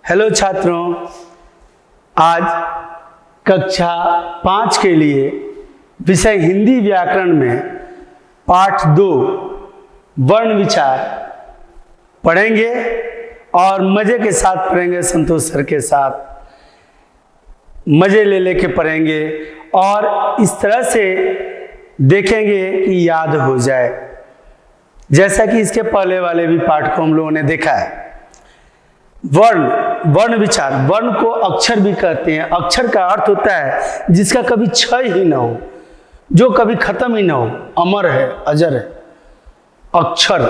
Hello छात्रों, आज कक्षा 5 के लिए विषय हिंदी व्याकरण में पाठ 2 वर्ण विचार पढ़ेंगे और मज़े के साथ पढ़ेंगे। संतोष सर के साथ मज़े ले लेके पढ़ेंगे और इस तरह से देखेंगे कि याद हो जाए, जैसा कि इसके पहले वाले भी पाठ को हम लोगों ने देखा है। वर्ण विचार, वर्ण को अक्षर भी कहते हैं। अक्षर का अर्थ होता है जिसका कभी क्षय ही ना हो, जो कभी खत्म ही ना हो, अमर है, अजर है। अक्षर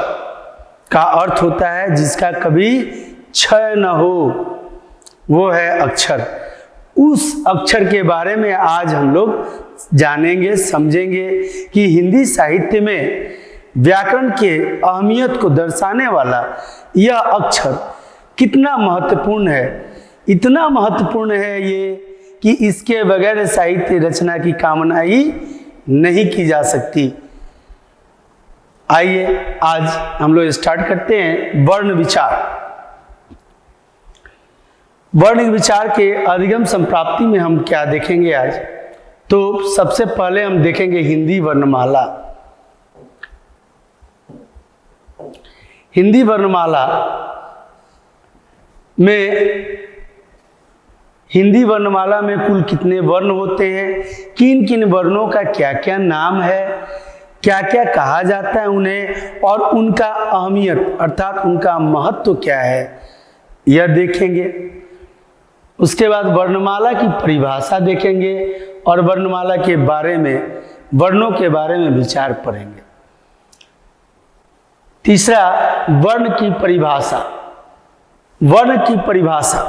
का अर्थ होता है जिसका कभी क्षय न हो, वो है अक्षर। उस अक्षर के बारे में आज हम लोग जानेंगे, समझेंगे कि हिंदी साहित्य में व्याकरण के अहमियत को दर्शाने वाला यह अक्षर कितना महत्वपूर्ण है। इतना महत्वपूर्ण है ये कि इसके बगैर साहित्य रचना की कामना ही नहीं की जा सकती। आइए आज हम लोग स्टार्ट करते हैं वर्ण विचार। वर्ण विचार के अधिगम संप्राप्ति में हम क्या देखेंगे आज? तो सबसे पहले हम देखेंगे हिंदी वर्णमाला। हिंदी वर्णमाला में कुल कितने वर्ण होते हैं, किन किन वर्णों का क्या क्या नाम है, क्या क्या कहा जाता है उन्हें, और उनका अहमियत अर्थात उनका महत्व क्या है, यह देखेंगे। उसके बाद वर्णमाला की परिभाषा देखेंगे और वर्णमाला के बारे में, वर्णों के बारे में विचार पढ़ेंगे। तीसरा, वर्ण की परिभाषा। वर्ण की परिभाषा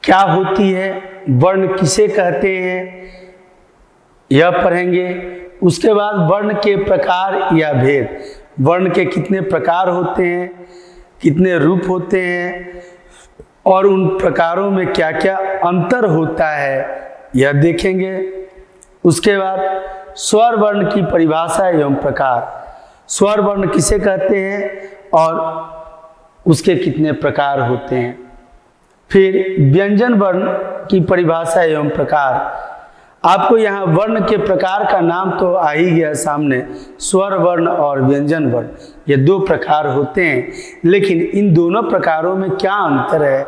क्या होती है, वर्ण किसे कहते हैं, यह पढ़ेंगे। उसके बाद वर्ण के प्रकार या भेद, वर्ण के कितने प्रकार होते हैं, कितने रूप होते हैं और उन प्रकारों में क्या क्या अंतर होता है, यह देखेंगे। उसके बाद स्वर वर्ण की परिभाषा एवं प्रकार, स्वर वर्ण किसे कहते हैं और उसके कितने प्रकार होते हैं। फिर व्यंजन वर्ण की परिभाषा एवं प्रकार। आपको यहाँ वर्ण के प्रकार का नाम तो आ ही गया सामने, स्वर वर्ण और व्यंजन वर्ण, ये दो प्रकार होते हैं। लेकिन इन दोनों प्रकारों में क्या अंतर है,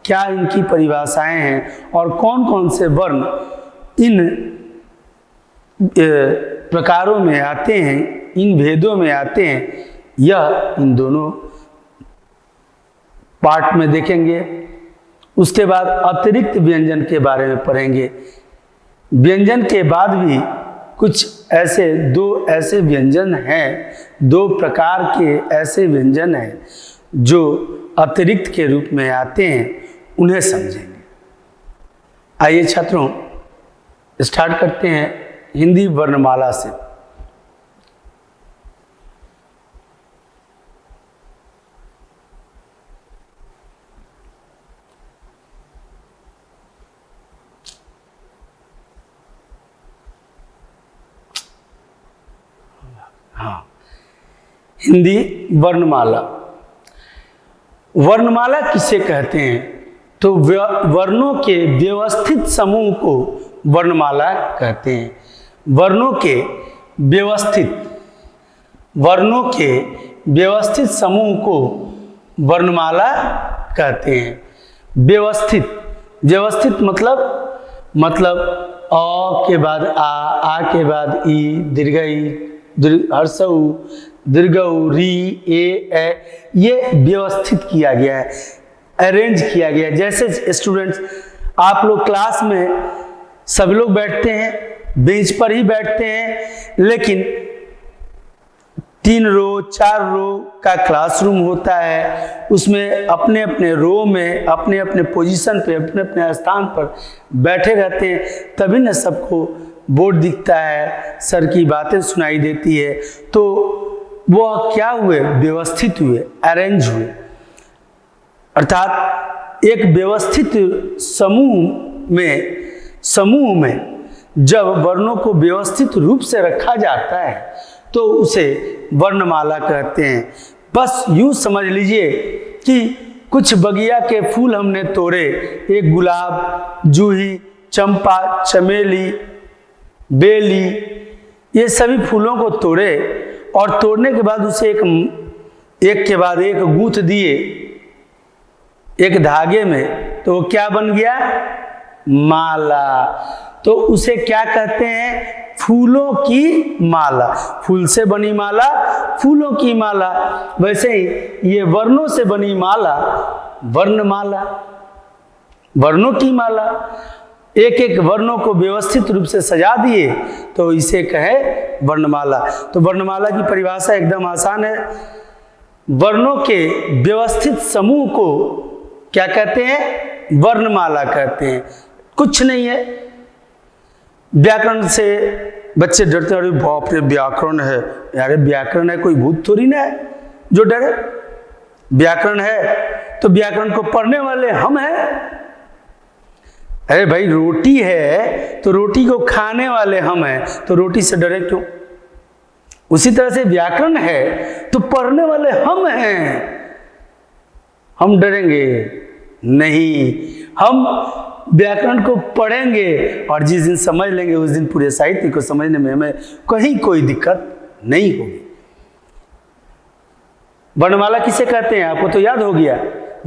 क्या इनकी परिभाषाएं हैं और कौन कौन से वर्ण इन प्रकारों में आते हैं, इन भेदों में आते हैं, यह इन दोनों पार्ट में देखेंगे। उसके बाद अतिरिक्त व्यंजन के बारे में पढ़ेंगे। व्यंजन के बाद भी कुछ ऐसे दो ऐसे व्यंजन हैं, दो प्रकार के ऐसे व्यंजन हैं जो अतिरिक्त के रूप में आते हैं, उन्हें समझेंगे। आइए छात्रों, स्टार्ट करते हैं हिंदी वर्णमाला से। हाँ, हिंदी वर्णमाला। वर्णमाला किसे कहते हैं? तो वर्णों के व्यवस्थित समूह को वर्णमाला कहते हैं। वर्णों के व्यवस्थित समूह को वर्णमाला कहते हैं। व्यवस्थित मतलब अ के बाद आ के बाद ई, दीर्घ ई, हर्षऊ, दीर्घऊ, री, ए, ये व्यवस्थित किया गया है, अरेंज किया गया है। जैसे स्टूडेंट्स, आप लोग क्लास में सब लोग बैठते हैं, बेंच पर ही बैठते हैं, लेकिन 3 रो 4 रो का क्लासरूम होता है, उसमें अपने अपने रो में अपने अपने पोजीशन पे, अपने अपने स्थान पर बैठे रहते हैं, तभी न सबको बोर्ड दिखता है, सर की बातें सुनाई देती है। तो वो क्या हुए? व्यवस्थित हुए, अरेंज हुए। अर्थात एक व्यवस्थित समूह में जब वर्णों को व्यवस्थित रूप से रखा जाता है तो उसे वर्णमाला कहते हैं। बस यूँ समझ लीजिए कि कुछ बगिया के फूल हमने तोड़े, एक गुलाब, जूही, चंपा, चमेली, बेली, ये सभी फूलों को तोड़े और तोड़ने के बाद उसे एक के बाद एक गूंथ दिए एक धागे में, तो वो क्या बन गया? माला। तो उसे क्या कहते हैं? फूलों की माला। फूल से बनी माला, फूलों की माला। वैसे ही ये वर्णों से बनी माला वर्णमाला, वर्णों की माला। एक एक वर्णों को व्यवस्थित रूप से सजा दिए तो इसे कहे वर्णमाला। तो वर्णमाला की परिभाषा एकदम आसान है। वर्णों के व्यवस्थित समूह को क्या कहते हैं? वर्णमाला कहते हैं। कुछ नहीं है। व्याकरण से बच्चे डरते हैं, अरे बाप रे व्याकरण है। यार व्याकरण है, कोई भूत थोड़ी ना है जो डरे। व्याकरण है तो व्याकरण को पढ़ने वाले हम हैं। अरे भाई रोटी है तो रोटी को खाने वाले हम हैं, तो रोटी से डरे क्यों? उसी तरह से व्याकरण है तो पढ़ने वाले हम हैं, हम डरेंगे नहीं। हम व्याकरण को पढ़ेंगे और जिस दिन समझ लेंगे उस दिन पूरे साहित्य को समझने में हमें कहीं कोई दिक्कत नहीं होगी। वर्णमाला किसे कहते हैं? आपको तो याद हो गया।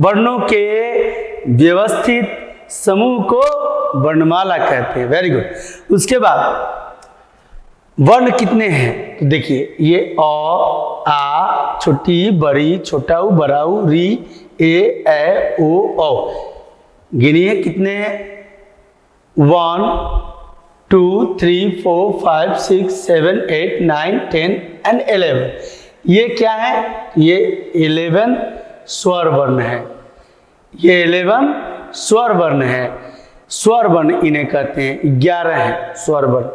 वर्णों के व्यवस्थित समूह को वर्णमाला कहते हैं। Very good. उसके बाद वर्ण कितने हैं? तो देखिए ये अ, आ, छोटी, बड़ी, छोटा उ, बड़ा उ, री, ए, ओ, औ। गिनिए कितने हैं? 1 2 3 4 5 6 7 8 9 10 एंड 11। ये क्या है? ये 11 स्वर वर्ण है। ये 11 स्वर वर्ण है। स्वर वर्ण इन्हें कहते हैं। 11 है स्वर वर्ण।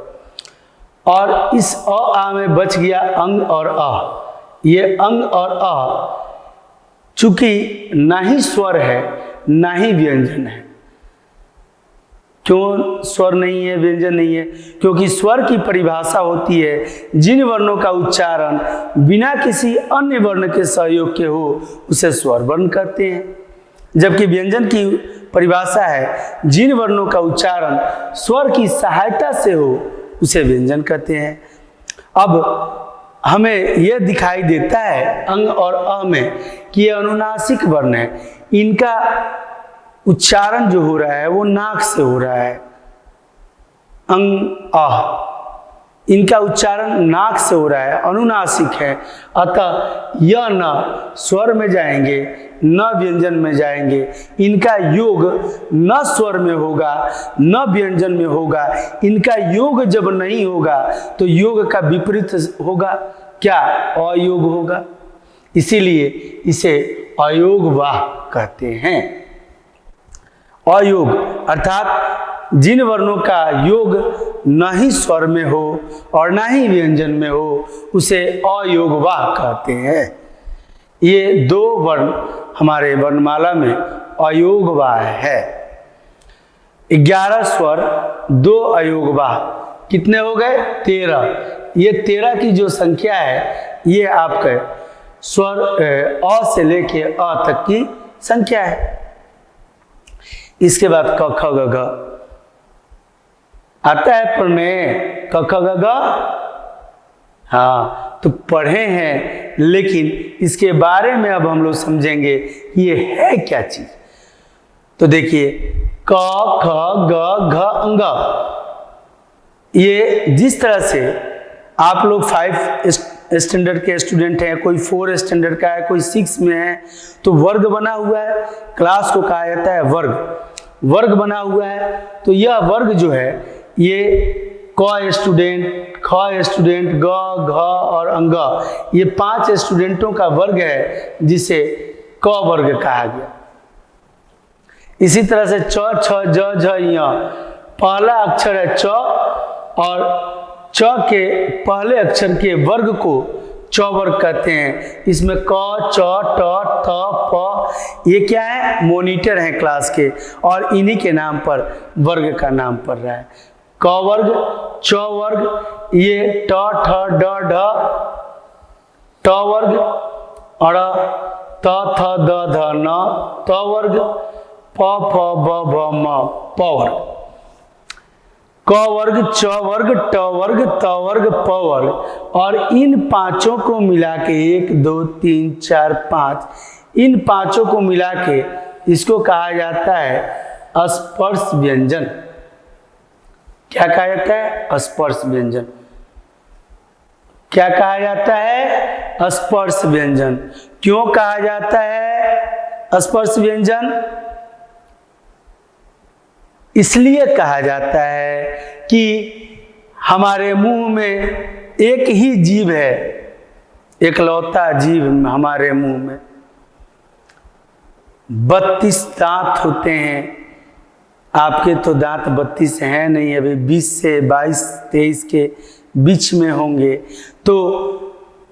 और इस अ आ में बच गया अंग और अ। ये अंग और अ चूंकि ना ही स्वर है ना ही व्यंजन है। क्यों स्वर नहीं है, व्यंजन नहीं है? क्योंकि स्वर की परिभाषा होती है जिन वर्णों का उच्चारण बिना किसी अन्य वर्ण के सहयोग के हो उसे स्वर वर्ण कहते हैं। जबकि व्यंजन की परिभाषा है जिन वर्णों का उच्चारण स्वर की सहायता से हो उसे व्यंजन कहते हैं। अब हमें यह दिखाई देता है अंग और अ में कि ये अनुनासिक वर्ण है। इनका उच्चारण जो हो रहा है वो नाक से हो रहा है। अंग अ, इनका उच्चारण नाक से हो रहा है, अनुनासिक है। अतः यह न स्वर में जाएंगे न व्यंजन में जाएंगे। इनका योग न स्वर में होगा न व्यंजन में होगा। इनका योग जब नहीं होगा तो योग का विपरीत होगा, क्या? अयोग होगा। इसीलिए इसे अयोगवाह कहते हैं। अयोग अर्थात जिन वर्णों का योग न ही स्वर में हो और न ही व्यंजन में हो उसे अयोगवाह कहते हैं। ये दो वर्ण हमारे वर्णमाला में अयोगवाह है। 11 स्वर 2 अयोगवाह कितने हो गए? 13। ये 13 की जो संख्या है ये आपके स्वर अ से लेके अ तक की संख्या है। इसके बाद क ख ग घ आता है प्रमेय। क ख ग घ, हाँ तो पढ़े हैं, लेकिन इसके बारे में अब हम लोग समझेंगे कि ये है क्या चीज। तो देखिए क ख ग घ अंग, ये जिस तरह से आप लोग 5 स्टैंडर्ड के स्टूडेंट हैं, कोई 4 स्टैंडर्ड का है, कोई 6 में है, तो वर्ग बना हुआ है। क्लास को कहा जाता है वर्ग। वर्ग बना हुआ है तो यह वर्ग जो है ये क स्टूडेंट, ख स्टूडेंट, ग घ और अंग, ये 5 स्टूडेंटों का वर्ग है जिसे क वर्ग कहा गया। इसी तरह से च छ ज झ य, पहला अक्षर है च और च के पहले अक्षर के वर्ग को च वर्ग कहते हैं। इसमें क च ट थ प ये क्या है? मॉनिटर हैं क्लास के और इन्हीं के नाम पर वर्ग का नाम पड़ रहा है। क वर्ग, च वर्ग, ये ट ठ ड ढ, ट वर्ग, अड़, त थ द ध न त वर्ग, प फ ब भ म प वर्ग, क वर्ग, च वर्ग, ट वर्ग, त वर्ग, प वर्ग। और इन पांचों को मिला के 1 2 3 4 5, इन पांचों को मिला के इसको कहा जाता है स्पर्श व्यंजन। क्या कहा जाता है? स्पर्श व्यंजन। क्या कहा जाता है? स्पर्श व्यंजन। क्यों कहा जाता है स्पर्श व्यंजन? इसलिए कहा जाता है कि हमारे मुंह में एक ही जीव है, एकलौता जीव हमारे मुंह में। 32 दांत होते हैं, आपके तो दांत 32 हैं नहीं, अभी 20 से 22 23 के बीच में होंगे। तो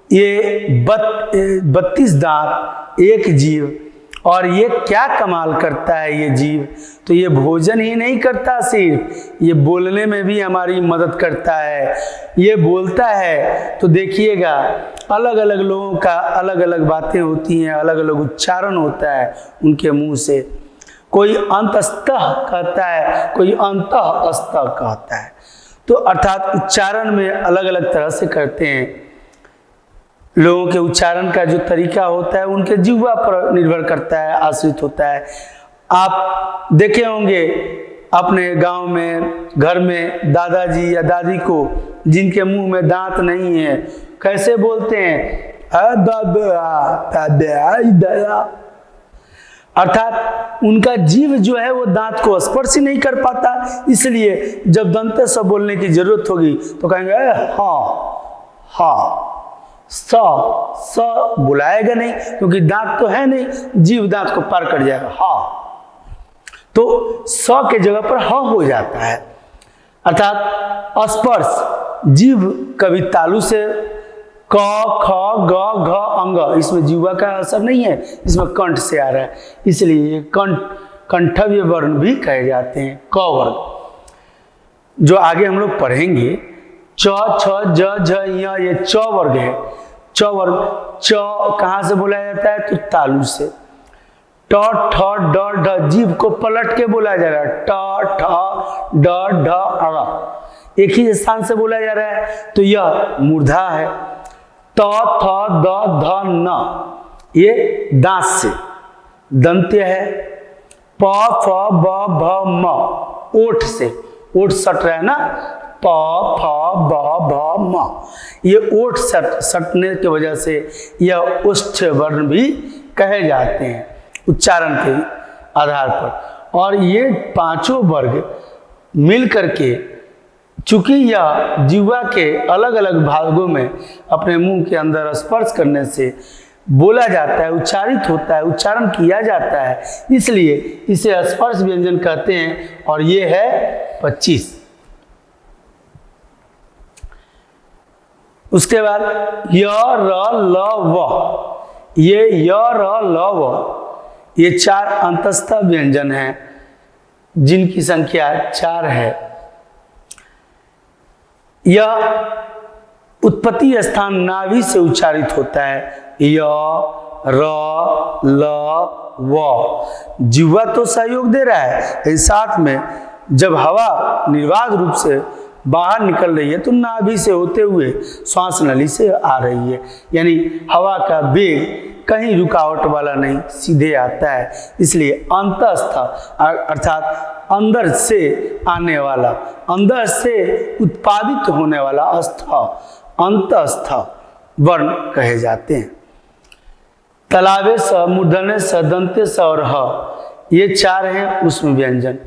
ये 32 दांत एक जीव, और ये क्या कमाल करता है ये जीव, तो ये भोजन ही नहीं करता, सिर्फ ये बोलने में भी हमारी मदद करता है। ये बोलता है तो देखिएगा अलग अलग लोगों का अलग अलग बातें होती हैं, अलग अलग उच्चारण होता है उनके मुंह से। कोई अंतस्तः कहता है, कोई अंतःस्तः कहता है। तो अर्थात उच्चारण में अलग अलग तरह से करते हैं। लोगों के उच्चारण का जो तरीका होता है उनके जिह्वा पर निर्भर करता है, आश्रित होता है। आप देखे होंगे अपने गांव में, घर में दादाजी या दादी को जिनके मुंह में दांत नहीं है, कैसे बोलते हैं? अर्थात उनका जीव जो है वो दांत को स्पर्श ही नहीं कर पाता। इसलिए जब दंत से बोलने की जरूरत होगी तो कहेंगे हा, स बुलाएगा नहीं, क्योंकि दांत तो है नहीं, जीव दांत को पार कर जाएगा। हा, तो स के जगह पर ह हो जाता है। अर्थात स्पर्श जीव कभी तालु से क ख ग घ अंग, इसमें जीवा का असर नहीं है, इसमें कंठ से आ रहा है, इसलिए कंठव्य वर्ण भी कहे जाते हैं। क वर्ग जो आगे हम लोग पढ़ेंगे, च छ ज झ य, ये च वर्ग है। च वर्ग, च कहाँ से बोला जाता है? तो तालु से। ट ठ ड ढ, जीव को पलट के बोला जा रहा है। ट ठ ड ढ अ, एक ही स्थान से बोला जा रहा है, तो यह मूर्धा है। त थ द ध न, ये दांत से। दंत्य है। प फ ब भ म, ओठ से, ओठ सट रहा है ना, प फ ब भ म, ये ओठ सटने की वजह से यह उष्ठ वर्ण भी कहे जाते हैं उच्चारण के आधार पर। और ये पांचों वर्ग मिल करके, चूंकि यह जिह्वा के अलग अलग भागों में अपने मुंह के अंदर स्पर्श करने से बोला जाता है, उच्चारित होता है, उच्चारण किया जाता है, इसलिए इसे स्पर्श व्यंजन कहते हैं। और ये है 25। उसके बाद य र ल व, ये य र ल व, ये 4 अंतस्थ व्यंजन हैं जिनकी संख्या 4 है। यह उत्पत्ति स्थान नाभि से उच्चारित होता है। य र ल व, जिह्वा तो सहयोग दे रहा है, साथ में जब हवा निर्बाध रूप से बाहर निकल रही है तो नाभि से होते हुए श्वास नली से आ रही है, यानी हवा का वेग कहीं रुकावट वाला नहीं, सीधे आता है। इसलिए अंतस्थ अर्थात अंदर से आने वाला, अंदर से उत्पादित होने वाला अस्थ, अंतस्थ वर्ण कहे जाते हैं। तलावे स, मूर्धन्य स, दंते स और ह, ये 4 हैं उष्म व्यंजन।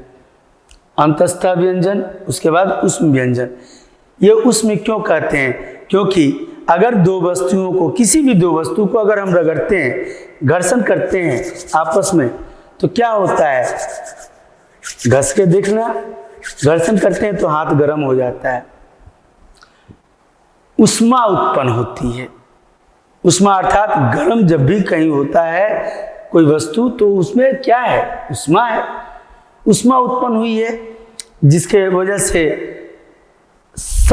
अंतस्थ व्यंजन, उसके बाद उष्म व्यंजन। ये उष्म क्यों कहते हैं? क्योंकि अगर दो वस्तुओं को, किसी भी दो वस्तु को अगर हम रगड़ते हैं, घर्षण करते हैं आपस में, तो क्या होता है? घस के देखना, घर्षण करते हैं तो हाथ गर्म हो जाता है, उष्मा उत्पन्न होती है। उष्मा अर्थात गर्म जब भी कहीं होता है कोई वस्तु, तो उसमें क्या है? उष्मा है, उष्मा उत्पन्न हुई है, जिसके वजह से स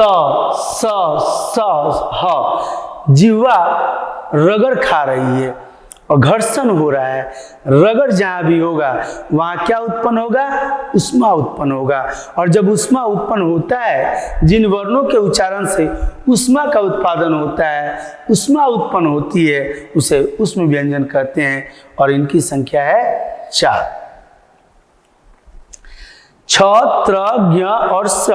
ह जिह्वा रगड़ खा रही है, और घर्षण हो रहा है, रगड़ जहां भी होगा वहां क्या उत्पन्न होगा? ऊष्मा उत्पन्न होगा। और जब ऊष्मा उत्पन्न होता है, जिन वर्णों के उच्चारण से ऊष्मा का उत्पादन होता है, ऊष्मा उत्पन्न होती है, उसे ऊष्म व्यंजन कहते हैं। और इनकी संख्या है 4, छ, त्र, ज्ञ और स।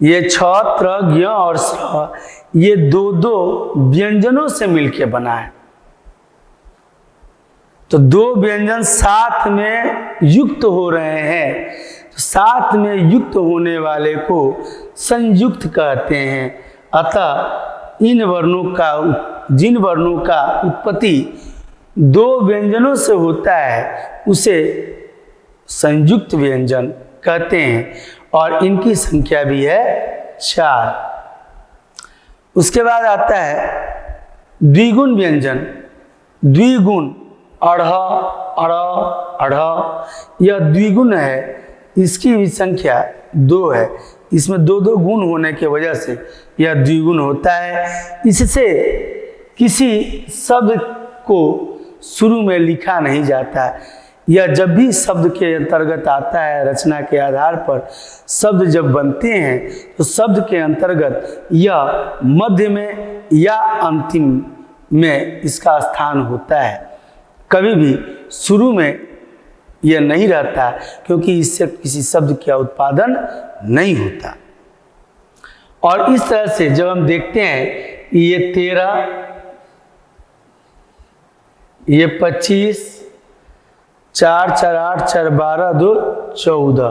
ये छ, त्र, ज्ञ और स ये दो व्यंजनों से मिलकर बना है। तो दो व्यंजन साथ में युक्त हो रहे हैं, तो साथ में युक्त होने वाले को संयुक्त कहते हैं। अतः इन वर्णों का, जिन वर्णों का उत्पत्ति दो व्यंजनों से होता है उसे संयुक्त व्यंजन कहते हैं। और इनकी संख्या भी है 4। उसके बाद आता है द्विगुण व्यंजन। द्विगुण अढ़, अढ़, अढ़, यह द्विगुण है। इसकी भी संख्या 2 है। इसमें 2 गुण होने की वजह से यह द्विगुण होता है। इससे किसी शब्द को शुरू में लिखा नहीं जाता। यह जब भी शब्द के अंतर्गत आता है, रचना के आधार पर शब्द जब बनते हैं, तो शब्द के अंतर्गत यह मध्य में या अंतिम में इसका स्थान होता है। कभी भी शुरू में यह नहीं रहता, क्योंकि इससे किसी शब्द का उत्पादन नहीं होता। और इस तरह से जब हम देखते हैं ये 13, ये 25, 4, 4, 8, 4, 12, 2, 14,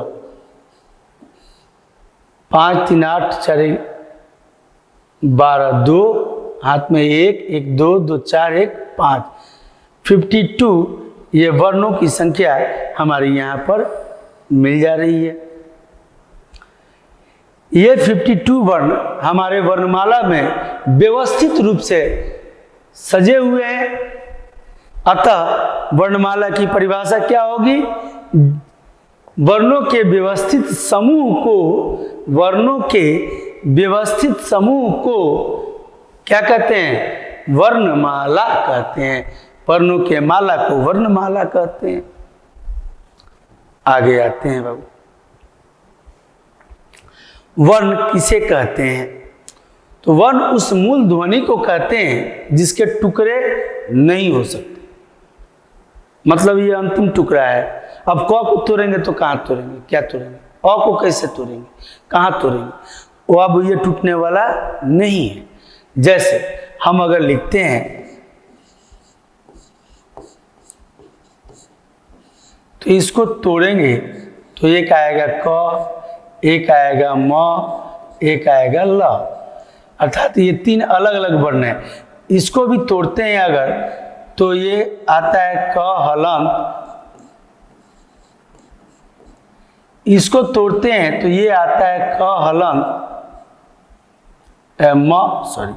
5, 3, 8, 4, 12, 2 हाथ में 1, 1, 2, 2, 4, 1, 5, 52 ये वर्णों की संख्या हमारे यहाँ पर मिल जा रही है। ये 52 वर्ण हमारे वर्णमाला में व्यवस्थित रूप से सजे हुए हैं। अतः वर्णमाला की परिभाषा क्या होगी? वर्णों के व्यवस्थित समूह को, वर्णों के व्यवस्थित समूह को क्या कहते हैं? वर्णमाला कहते हैं। वर्णों के माला को वर्णमाला कहते हैं। आगे आते हैं बाबू, वर्ण किसे कहते हैं? तो वर्ण उस मूल ध्वनि को कहते हैं जिसके टुकड़े नहीं हो सकते। मतलब ये अंतिम टुकड़ा है। अब क को तोड़ेंगे तो कहाँ तोड़ेंगे, क्या तोड़ेंगे? अ को कैसे तोड़ेंगे, कहाँ तोड़ेंगे? वो अब ये टूटने वाला नहीं है। जैसे हम अगर लिखते हैं तो इसको तोड़ेंगे तो एक आएगा क, एक आएगा म, एक आएगा ल। अर्थात ये 3 अलग अलग वर्ण हैं। इसको भी तोड़ते हैं अगर, तो ये आता है क हलंत। इसको तोड़ते हैं तो ये आता है क हलंत म, सॉरी,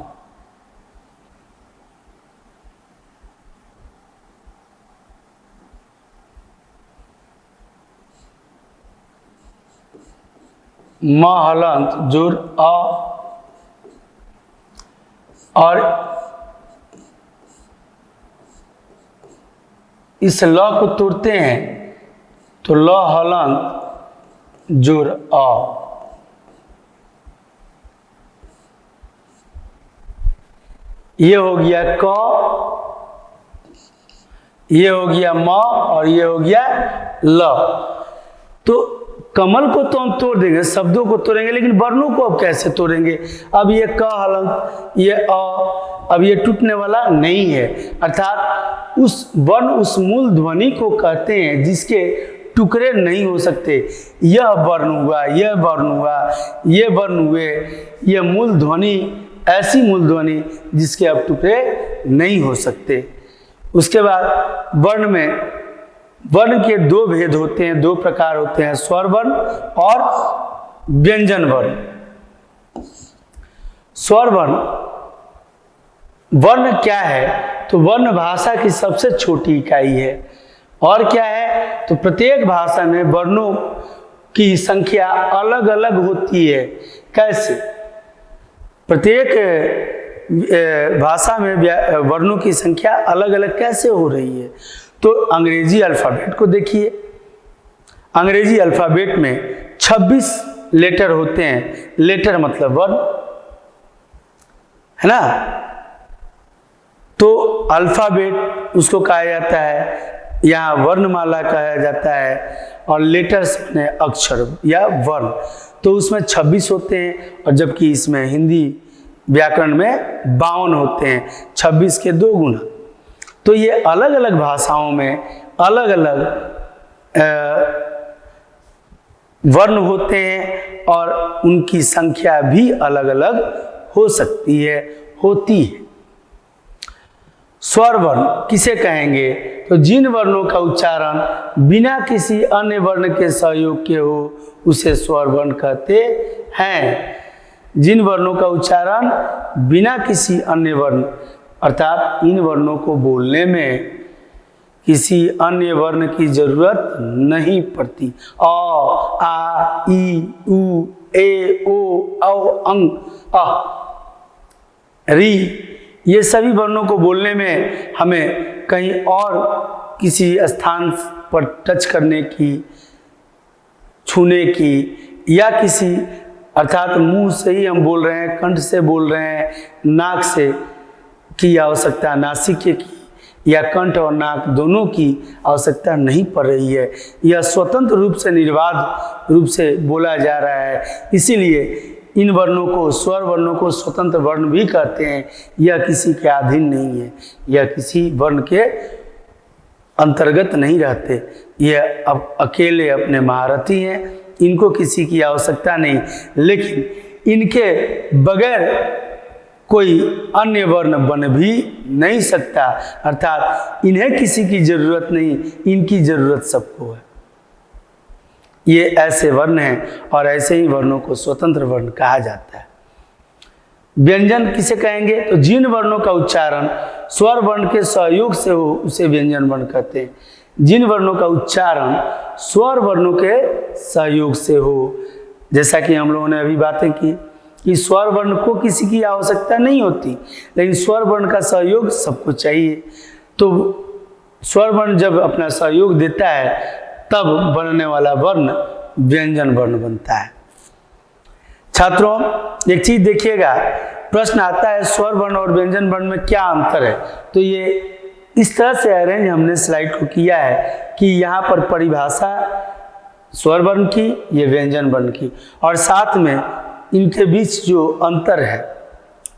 म हलंत जोर अ। और इस ल को तोड़ते हैं तो ल हलंत जोर अ। ये हो गया क, ये हो गया म और ये हो गया ल। तो कमल को तो हम तोड़ देंगे, शब्दों को तोड़ेंगे, लेकिन वर्णों को अब कैसे तोड़ेंगे? अब ये क हलंत, ये अ, अब ये टूटने वाला नहीं है। अर्थात उस वर्ण, उस मूल ध्वनि को कहते हैं जिसके टुकड़े नहीं हो सकते। यह वर्ण हुआ, यह वर्ण हुआ, ये वर्ण हुए, यह मूल ध्वनि, ऐसी मूल ध्वनि जिसके अब टुकड़े नहीं हो सकते। उसके बाद वर्ण में, वर्ण के 2 भेद होते हैं, 2 प्रकार होते हैं, स्वर वर्ण और व्यंजन वर्ण। स्वर वर्ण, वर्ण क्या है? तो वर्ण भाषा की सबसे छोटी इकाई है। और क्या है? तो प्रत्येक भाषा में वर्णों की संख्या अलग अलग होती है। कैसे? प्रत्येक भाषा में वर्णों की संख्या अलग अलग कैसे हो रही है? तो अंग्रेजी अल्फ़ाबेट को देखिए। अंग्रेजी अल्फ़ाबेट में 26 लेटर होते हैं। लेटर मतलब वर्ण, है ना। तो अल्फ़ाबेट उसको कहा जाता है, यहाँ वर्णमाला कहा जाता है, और लेटर्स में अक्षर या वर्ण। तो उसमें 26 होते हैं, और जबकि इसमें हिंदी व्याकरण में 52 होते हैं, 26 के 2 गुना। तो ये अलग अलग भाषाओं में अलग अलग वर्ण होते हैं, और उनकी संख्या भी अलग अलग हो सकती है, होती है। स्वर वर्ण किसे कहेंगे? तो जिन वर्णों का उच्चारण बिना किसी अन्य वर्ण के सहयोग के हो उसे स्वर वर्ण कहते हैं। जिन वर्णों का उच्चारण बिना किसी अन्य वर्ण, अर्थात इन वर्णों को बोलने में किसी अन्य वर्ण की जरूरत नहीं पड़ती। अ, आ, ई, उ, ए, ओ, औ, अंग, अ, री, ये सभी वर्णों को बोलने में हमें कहीं और किसी स्थान पर टच करने की, छूने की, या किसी, अर्थात मुंह से ही हम बोल रहे हैं, कंठ से बोल रहे हैं, नाक से की आवश्यकता, नासिके की या कंठ और नाक दोनों की आवश्यकता नहीं पड़ रही है। यह स्वतंत्र रूप से निर्बाध रूप से बोला जा रहा है। इसीलिए इन वर्णों को, स्वर वर्णों को स्वतंत्र वर्ण भी कहते हैं। यह किसी के अधीन नहीं है, यह किसी वर्ण के अंतर्गत नहीं रहते। यह अब अकेले अपने महारथी हैं, इनको किसी की आवश्यकता नहीं। लेकिन इनके बगैर कोई अन्य वर्ण बन भी नहीं सकता, अर्थात इन्हें किसी की जरूरत नहीं, इनकी जरूरत सबको है। ये ऐसे वर्ण हैं, और ऐसे ही वर्णों को स्वतंत्र वर्ण कहा जाता है। व्यंजन किसे कहेंगे? तो जिन वर्णों का उच्चारण स्वर वर्ण के सहयोग से हो उसे व्यंजन वर्ण कहते हैं। जिन वर्णों का उच्चारण स्वर वर्णों के सहयोग से हो, जैसा कि हम लोगों ने अभी बातें की कि स्वर वर्ण को किसी की आवश्यकता नहीं होती, लेकिन स्वर वर्ण का सहयोग सबको चाहिए। तो स्वर वर्ण जब अपना सहयोग देता है तब बनने वाला वर्ण व्यंजन वर्ण बनता है। छात्रों, एक चीज देखिएगा, प्रश्न आता है स्वर वर्ण और व्यंजन वर्ण में क्या अंतर है। तो ये इस तरह से अरेंज हमने स्लाइड को किया है कि यहाँ पर परिभाषा स्वर वर्ण की, ये व्यंजन वर्ण की, और साथ में इनके बीच जो अंतर है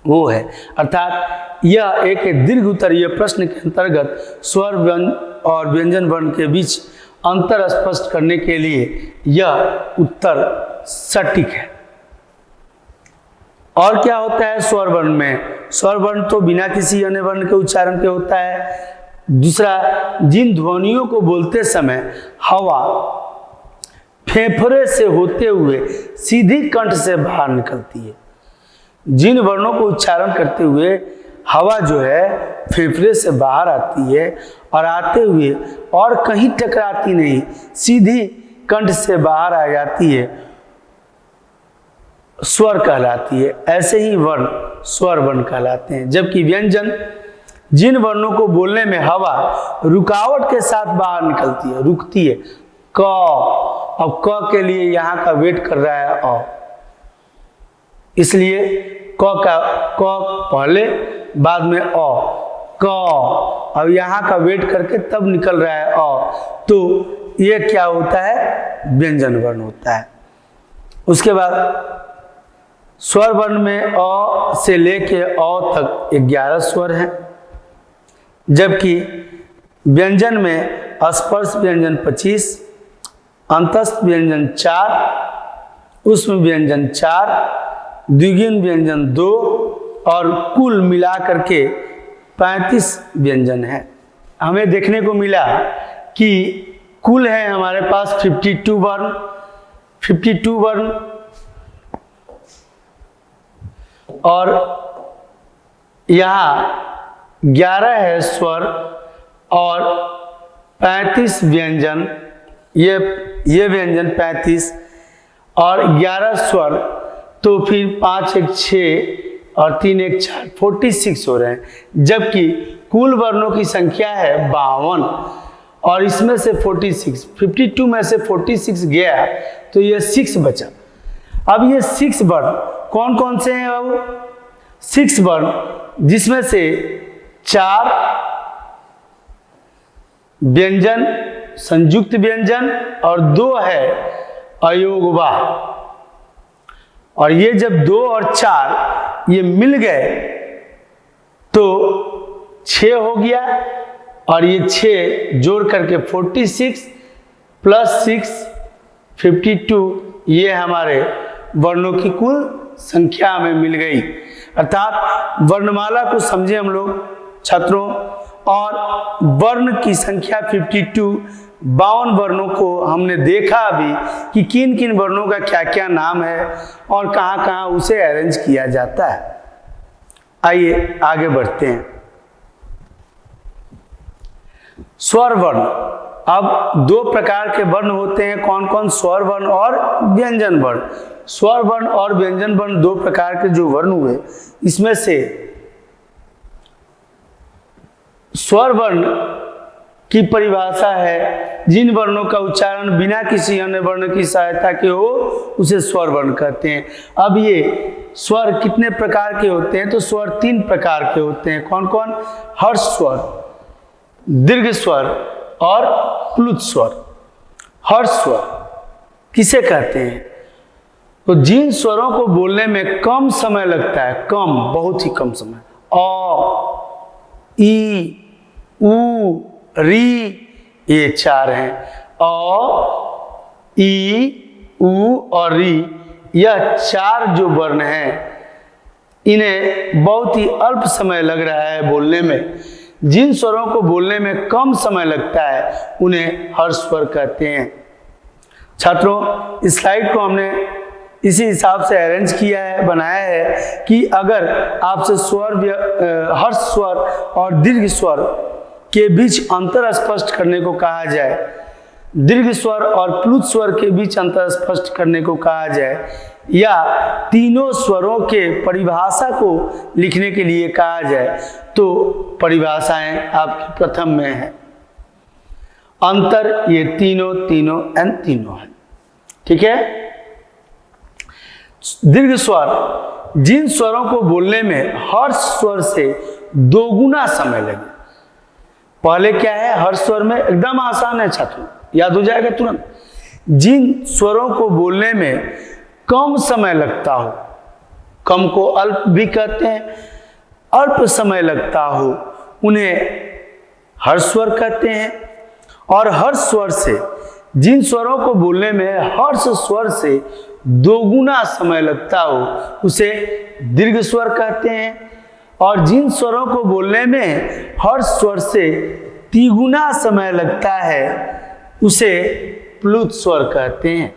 वो है, अर्थात यह एक दीर्घ उत्तरीय प्रश्न के अंतर्गत स्वर वर्ण और व्यंजन वर्ण के बीच अंतर स्पष्ट करने के लिए यह उत्तर सटीक है। और क्या होता है स्वर वर्ण में? स्वर वर्ण तो बिना किसी अन्य वर्ण के उच्चारण के होता है। दूसरा, जिन ध्वनियों को बोलते समय हवा फेफड़े से होते हुए सीधी कंठ से बाहर निकलती है, जिन वर्णों को उच्चारण करते हुए हवा जो है फेफड़े से बाहर आती है और आते हुए और कहीं टकराती नहीं, सीधी कंठ से बाहर आ जाती है, स्वर कहलाती है। ऐसे ही वर्ण स्वर वर्ण कहलाते हैं। जबकि व्यंजन जिन वर्णों को बोलने में हवा रुकावट के साथ बाहर निकलती है, रुकती है, क, अब क के लिए यहाँ का वेट कर रहा है अ, इसलिए क का क पहले, बाद में अ, क, अब यहाँ का वेट करके तब निकल रहा है अ, तो ये क्या होता है? व्यंजन वर्ण होता है। उसके बाद स्वर वर्ण में अ से लेके अ तक 11 स्वर हैं, जबकि व्यंजन में स्पर्श व्यंजन 25, अंतस्थ व्यंजन 4, ऊष्म व्यंजन 4, द्विगुण व्यंजन 2 और कुल मिलाकर के 35 व्यंजन है। हमें देखने को मिला कि कुल है हमारे पास 52 वर्ण, 52 वर्ण, और यहाँ 11 है स्वर और 35 व्यंजन, ये व्यंजन 35 और 11 स्वर, तो फिर 5 1 6 और 3 1 4, 46 हो रहे हैं, जबकि कुल वर्णों की संख्या है 52 और इसमें से 46, 52 में से 46 गया तो ये 6 बचा। अब ये 6 वर्ण कौन कौन से हैं? अब 6 वर्ण जिसमें से 4 व्यंजन, संयुक्त व्यंजन और 2 है अयोगवाह। और ये जब 2 और 4 ये मिल गए तो 6 हो गया और ये 6 जोड़ करके 46 प्लस 6 52, ये हमारे वर्णों की कुल संख्या में मिल गई। अर्थात वर्णमाला को समझे हम लोग छात्रों, और वर्ण की संख्या 52, 52 वर्णों को हमने देखा अभी कि किन किन वर्णों का क्या क्या नाम है और कहाँ कहाँ उसे अरेंज किया जाता है। आइए आगे बढ़ते हैं। स्वर वर्ण। अब 2 प्रकार के वर्ण होते हैं, कौन कौन? स्वर वर्ण और व्यंजन वर्ण। स्वर वर्ण और व्यंजन वर्ण 2 प्रकार के जो वर्ण हुए, इसमें से स्वर वर्ण की परिभाषा है जिन वर्णों का उच्चारण बिना किसी अन्य वर्ण की सहायता के हो उसे स्वर वर्ण कहते हैं। अब ये स्वर कितने प्रकार के होते हैं? तो स्वर 3 प्रकार के होते हैं। कौन कौन? हर्ष स्वर, दीर्घ स्वर और प्लुत स्वर। हर्ष स्वर किसे कहते हैं? तो जिन स्वरों को बोलने में कम समय लगता है, कम, बहुत ही कम समय, अ, ई, उ, री, ये 4 हैं। अ, ई, उ और री, यह 4 जो वर्ण हैं इन्हें बहुत ही अल्प समय लग रहा है बोलने में। जिन स्वरों को बोलने में कम समय लगता है उन्हें हर्ष स्वर कहते हैं। छात्रों, इस स्लाइड को हमने इसी हिसाब से अरेंज किया है, बनाया है कि अगर आपसे स्वर, हर्ष स्वर और दीर्घ स्वर के बीच अंतर स्पष्ट करने को कहा जाए, दीर्घ स्वर और प्लुत स्वर के बीच अंतर स्पष्ट करने को कहा जाए, या तीनों स्वरों के परिभाषा को लिखने के लिए कहा जाए, तो परिभाषाएं आपके प्रथम में है। अंतर ये तीनों है। ठीक है। दीर्घ स्वर, जिन स्वरों को बोलने में हर्ष स्वर से 2 गुना समय लगे। पहले क्या है? हर्ष स्वर में एकदम आसान है छात्रों, याद हो जाएगा तुरंत। जिन स्वरों को बोलने में कम समय लगता हो, कम को अल्प भी कहते हैं, अल्प समय लगता हो, उन्हें हर्ष स्वर कहते हैं। और हर्ष स्वर से, जिन स्वरों को बोलने में हर्ष स्वर से 2 गुना समय लगता हो उसे दीर्घ स्वर कहते हैं। और जिन स्वरों को बोलने में हर्ष स्वर से 3 गुना समय लगता है उसे प्लुत स्वर कहते हैं।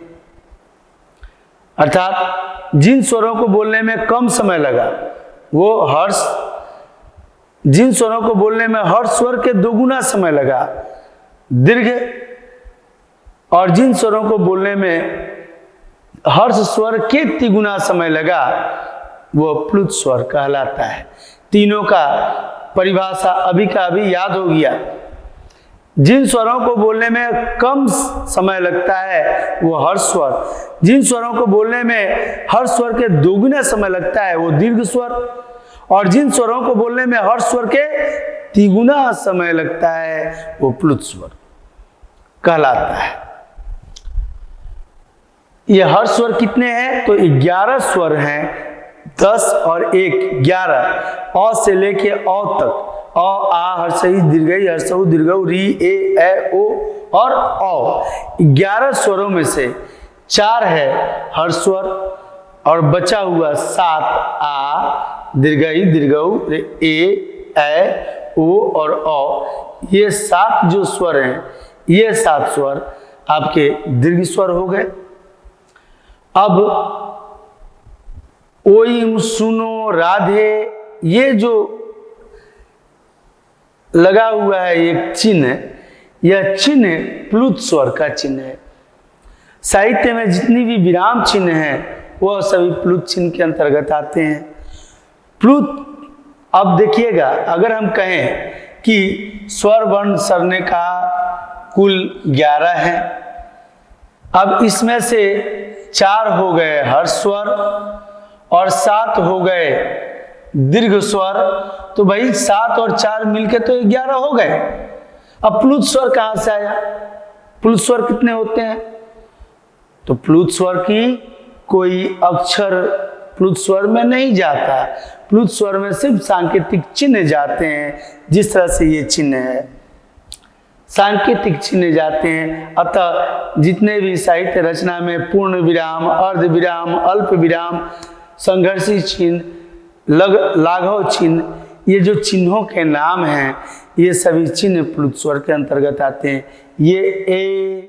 अर्थात जिन स्वरों को बोलने में कम समय लगा वो हर्ष, जिन स्वरों को बोलने में हर्ष स्वर के 2 गुना समय लगा दीर्घ, और जिन स्वरों को बोलने में हर्ष स्वर के 3 गुना समय लगा वो प्लुत स्वर कहलाता है। तीनों का परिभाषा अभी का अभी याद हो गया। जिन स्वरों को बोलने में कम समय लगता है वो हर्ष स्वर, जिन स्वरों को बोलने में हर्ष स्वर के 2 गुना समय लगता है वो दीर्घ स्वर, और जिन स्वरों को बोलने में हर्ष स्वर के 3 गुना समय लगता है वो प्लुत स्वर कहलाता है। ये हर्ष स्वर कितने हैं? तो 11 स्वर हैं, 10 और 1 11, अ से लेके अ तक, अ, आ, हर्षई, दीर्घई, हर्षऊ, दीर्घऊ, री, ए, ओ और औ। 11 स्वरों में से 4 है हर्ष स्वर और बचा हुआ 7 आ, दीर्घई, दीर्घऊ, ए, ओ और औ। ये 7 जो स्वर हैं, ये 7 स्वर आपके दीर्घ स्वर हो गए। अब ओइम, सुनो, राधे, ये जो लगा हुआ है एक चिन्ह, यह चिन्ह प्लुत स्वर का चिन्ह है। साहित्य में जितनी भी विराम चिन्ह हैं वह सभी प्लुत चिन्ह के अंतर्गत आते हैं। प्लुत। अब देखिएगा, अगर हम कहें कि स्वर वर्ण सरने का कुल 11 है, अब इसमें से 4 हो गए हर्ष स्वर और 7 हो गए दीर्घ स्वर, तो भाई 7 और 4 मिलके तो 11 हो गए। अब प्लुत स्वर कहां से आया? प्लुत स्वर कितने होते हैं? तो प्लुत स्वर की कोई अक्षर प्लुत स्वर में नहीं जाता, प्लुत स्वर में सिर्फ सांकेतिक चिन्ह जाते हैं। जिस तरह से ये चिन्ह है, सांकेतिक चिन्ह जाते हैं। अतः जितने भी साहित्य रचना में पूर्ण विराम, अर्ध विराम, अल्प विराम, संघर्षी चिन्ह, लाघव चिन्ह, ये जो चिन्हों के नाम हैं, ये सभी चिन्ह प्लुत स्वर के अंतर्गत आते हैं। ये ए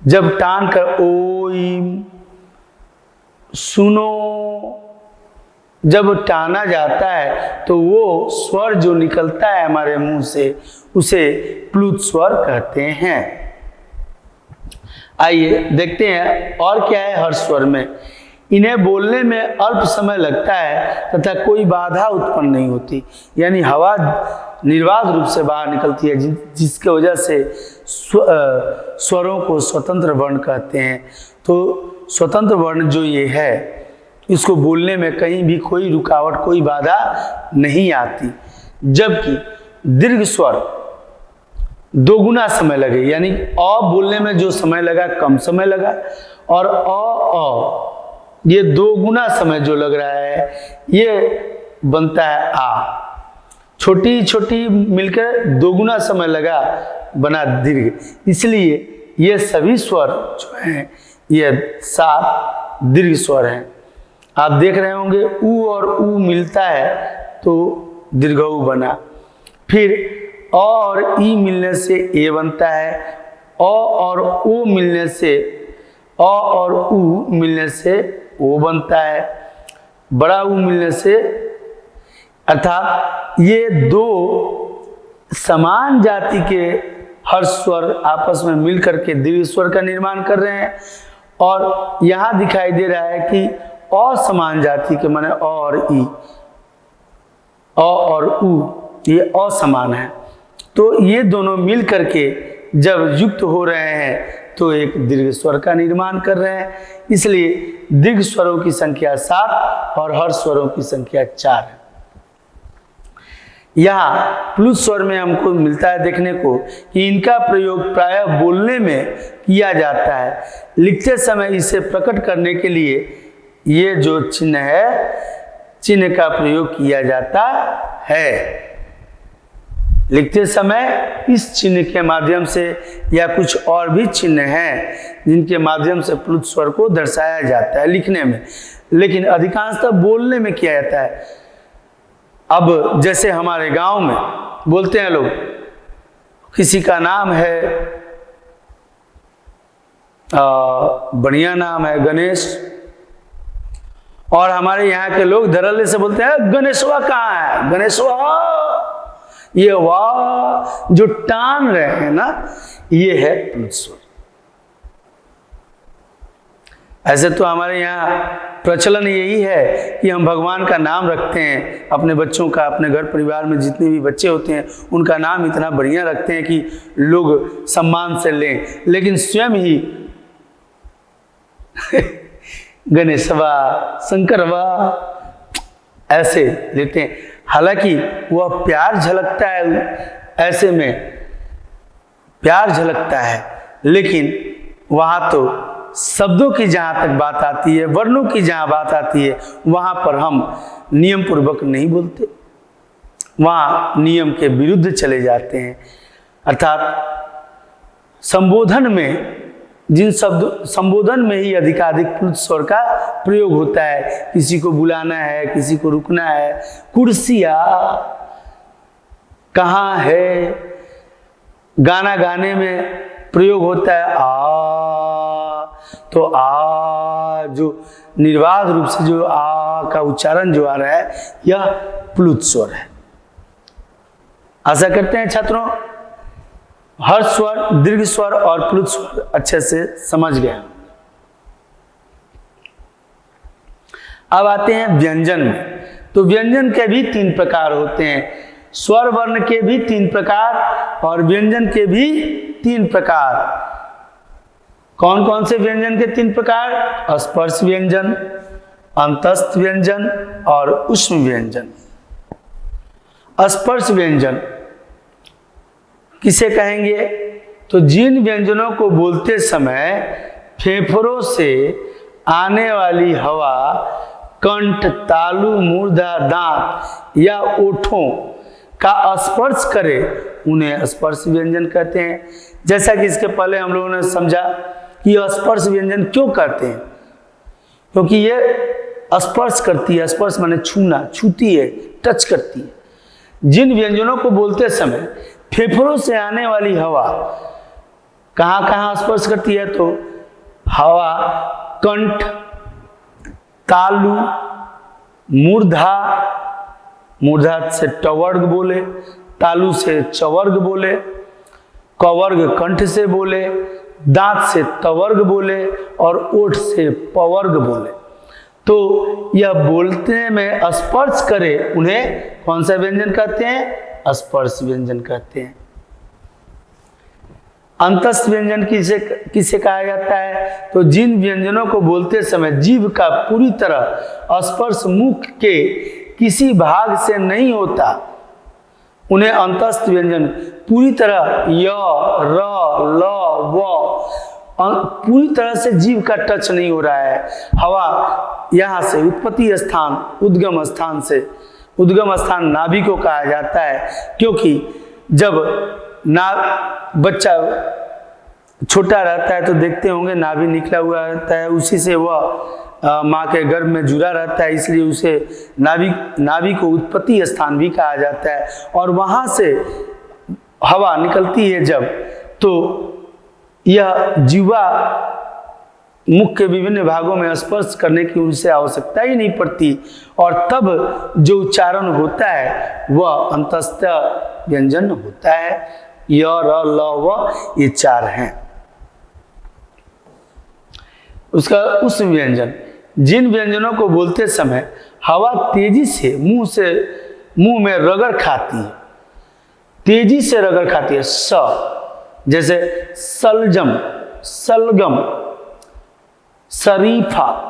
जब टान कर ओम, सुनो जब टाना जाता है तो वो स्वर जो निकलता है हमारे मुंह से, उसे प्लुत स्वर कहते हैं। आइए देखते हैं और क्या है हर्ष स्वर में। इन्हें बोलने में अल्प समय लगता है तथा कोई बाधा उत्पन्न नहीं होती, यानी हवा निर्बाध रूप से बाहर निकलती है, जिसकी वजह से स्वरों को स्वतंत्र वर्ण कहते हैं। तो स्वतंत्र वर्ण जो ये है, इसको बोलने में कहीं भी कोई रुकावट, कोई बाधा नहीं आती। जबकि दीर्घ स्वर 2 गुना समय लगे, यानी अ बोलने में जो समय लगा कम समय लगा, और अ ये 2 गुना समय जो लग रहा है, ये बनता है आ। छोटी छोटी मिलकर 2 गुना समय लगा, बना दीर्घ। इसलिए ये सभी स्वर जो हैं, ये 7 दीर्घ स्वर हैं। आप देख रहे होंगे ऊ और ऊ मिलता है तो दीर्घऊ बना, फिर अ और ई मिलने से ए बनता है, अ और ओ मिलने से, अ और ऊ मिलने से ओ बनता है, बड़ा ऊ मिलने से। अर्थात ये 2 समान जाति के हर्ष स्वर आपस में मिलकर के दीर्घ स्वर का निर्माण कर रहे हैं। और यहाँ दिखाई दे रहा है कि असमान जाति के माने अ और ई, अ और उ ये असमान है, तो ये दोनों मिल करके जब युक्त हो रहे हैं तो एक दीर्घ स्वर का निर्माण कर रहे हैं। इसलिए दीर्घ स्वरों की संख्या 7 और हर्ष स्वरों की संख्या 4 है। यहाँ प्लुत स्वर में हमको मिलता है देखने को कि इनका प्रयोग प्रायः बोलने में किया जाता है। लिखते समय इसे प्रकट करने के लिए ये जो चिन्ह है, चिन्ह का प्रयोग किया जाता है। लिखते समय इस चिन्ह के माध्यम से या कुछ और भी चिन्ह हैं जिनके माध्यम से प्लुत स्वर को दर्शाया जाता है लिखने में, लेकिन अधिकांशतः बोलने में किया जाता है। अब जैसे हमारे गांव में बोलते हैं लोग, किसी का नाम है बढ़िया नाम है गणेश, और हमारे यहाँ के लोग धड़ल्ले से बोलते हैं गणेशवा कहाँ है, गणेशवा। ये वाह जो टान रहे हैं ना, ये है प्लुत स्वर। ऐसे तो हमारे यहाँ प्रचलन यही है कि हम भगवान का नाम रखते हैं अपने बच्चों का, अपने घर परिवार में जितने भी बच्चे होते हैं उनका नाम इतना बढ़िया रखते हैं कि लोग सम्मान से लें, लेकिन स्वयं ही गणेशवा, शंकरवा ऐसे लेते हैं। हालांकि वह प्यार झलकता है, ऐसे में प्यार झलकता है, लेकिन वहाँ तो शब्दों की जहाँ तक बात आती है, वर्णों की जहाँ बात आती है, वहाँ पर हम नियम पूर्वक नहीं बोलते, वहाँ नियम के विरुद्ध चले जाते हैं। अर्थात संबोधन में, जिन शब्द संबोधन में ही अधिकाधिक प्लुत स्वर का प्रयोग होता है। किसी को बुलाना है, किसी को रुकना है, कुर्सिया कहाँ है, गाना गाने में प्रयोग होता है आ, तो आ जो निर्बाध रूप से जो आ का उच्चारण जो आ रहा है, यह प्लुत स्वर है। आशा करते हैं छात्रों हर्ष स्वर, दीर्घ स्वर और प्लुत स्वर अच्छे से समझ गए। अब आते हैं व्यंजन में। तो व्यंजन के भी 3 प्रकार होते हैं, स्वर वर्ण के भी 3 प्रकार और व्यंजन के भी 3 प्रकार। कौन कौन से व्यंजन के 3 प्रकार? स्पर्श व्यंजन, अंतस्थ व्यंजन और ऊष्म व्यंजन। स्पर्श व्यंजन किसे कहेंगे? तो जिन व्यंजनों को बोलते समय फेफड़ों से आने वाली हवा कंठ, तालु, मूर्धा, दांत या ओठों का स्पर्श करे उन्हें स्पर्श व्यंजन कहते हैं। जैसा कि इसके पहले हम लोगों ने समझा कि स्पर्श व्यंजन क्यों कहते हैं, क्योंकि ये स्पर्श करती है। स्पर्श माने छूना, छूती है, टच करती है। जिन व्यंजनों को बोलते समय फेफड़ों से आने वाली हवा कहाँ कहाँ स्पर्श करती है? तो हवा कंठ, तालु, मूर्धा, मूर्धा से टवर्ग बोले, तालु से चवर्ग बोले, कवर्ग कंठ से बोले, दांत से तवर्ग बोले और ओठ से पवर्ग बोले। तो यह बोलते में स्पर्श करे उन्हें कौन सा व्यंजन कहते हैं? स्पर्श व्यंजन कहते हैं। अंतस्थ व्यंजन किसे कहा जाता है? तो जिन व्यंजनों को बोलते समय जीभ का पूरी तरह स्पर्श मुख के किसी भाग से नहीं होता उन्हें अंतस्थ व्यंजन। पूरी तरह य, र, ल, व पूरी तरह से जीभ का टच नहीं हो रहा है। हवा यहाँ से उत्पत्ति स्थान, उद्गम स्थान से, उद्गम स्थान नाभि को कहा जाता है, क्योंकि जब बच्चा छोटा रहता है तो देखते होंगे नाभि निकला हुआ रहता है, उसी से वह माँ के गर्भ में जुड़ा रहता है, इसलिए उसे नाभि को उत्पत्ति स्थान भी कहा जाता है। और वहाँ से हवा निकलती है जब, तो यह जीवा मुख के विभिन्न भागों में स्पर्श करने की उनसे आवश्यकता ही नहीं पड़ती, और तब जो उच्चारण होता है वह अंतस्थ व्यंजन होता है। य, र, ल, व ये 4 हैं। उसका उस व्यंजन, जिन व्यंजनों को बोलते समय हवा तेजी से मुंह में रगड़ खाती है, तेजी से रगड़ खाती है। स जैसे सलजम, सलगम, शरीफा,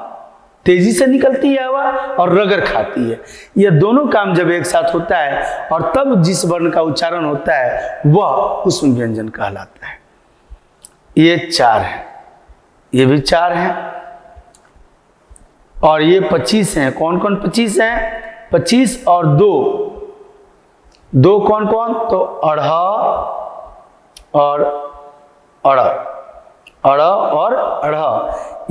तेजी से निकलती है हवा और रगड़ खाती है। यह दोनों काम जब एक साथ होता है और तब जिस वर्ण का उच्चारण होता है वह ऊष्म व्यंजन कहलाता है। ये 4 हैं, ये भी 4 हैं और ये 25 हैं। कौन कौन 25 हैं? 25 और 2 कौन कौन? तो अढ़ और अड़, अड़ और अढ़,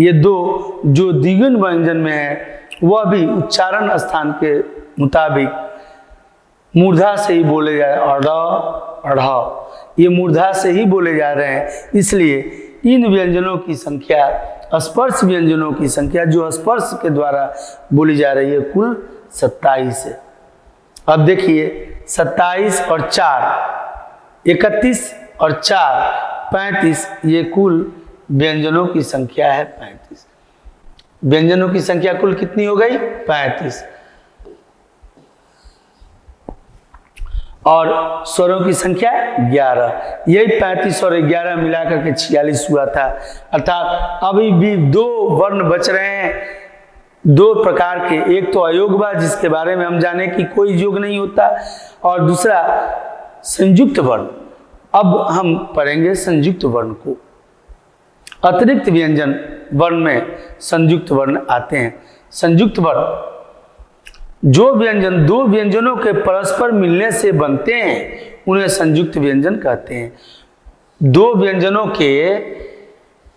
ये 2 जो द्विगुण व्यंजन में है वह भी उच्चारण स्थान के मुताबिक मूर्धा से ही बोले जा रहे हैं। अढ़, अढ़, ये मूर्धा से ही बोले जा रहे हैं। इसलिए इन व्यंजनों की संख्या, स्पर्श व्यंजनों की संख्या जो स्पर्श के द्वारा बोली जा रही है, कुल 27 है। अब देखिए 27 और 4 31 और 4 35, ये कुल व्यंजनों की संख्या है 35। व्यंजनों की संख्या कुल कितनी हो गई? 35। और स्वरों की संख्या 11। यही 35 और 11 मिलाकर के 46 हुआ था। अर्थात अभी भी 2 वर्ण बच रहे हैं, 2 प्रकार के। एक तो अयोगवा, जिसके बारे में हम जाने कि कोई योग नहीं होता, और दूसरा संयुक्त वर्ण। अब हम पढ़ेंगे संयुक्त वर्ण को। अतिरिक्त व्यंजन वर्ण में संयुक्त वर्ण आते हैं। संयुक्त वर्ण जो व्यंजन 2 व्यंजनों के परस्पर मिलने से बनते हैं उन्हें संयुक्त व्यंजन कहते हैं। 2 व्यंजनों के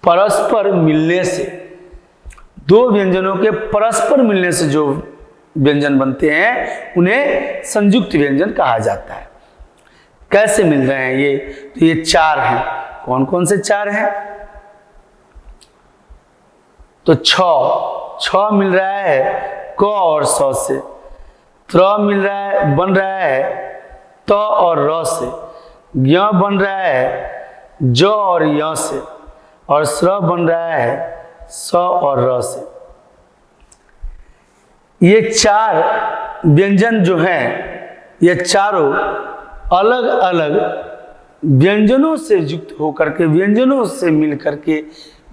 परस्पर मिलने से, 2 व्यंजनों के परस्पर मिलने से जो व्यंजन बनते हैं उन्हें संयुक्त व्यंजन कहा जाता है। कैसे मिल रहे हैं ये? तो ये 4 हैं। कौन कौन से 4 हैं? तो छ मिल रहा है क और स से, त्र मिल रहा है, बन रहा है त और र से, ज्ञ बन रहा है ज और य से, और स्र बन रहा है स और र से। ये 4 व्यंजन जो हैं ये चारों अलग अलग व्यंजनों से युक्त होकर के, व्यंजनों से मिल करके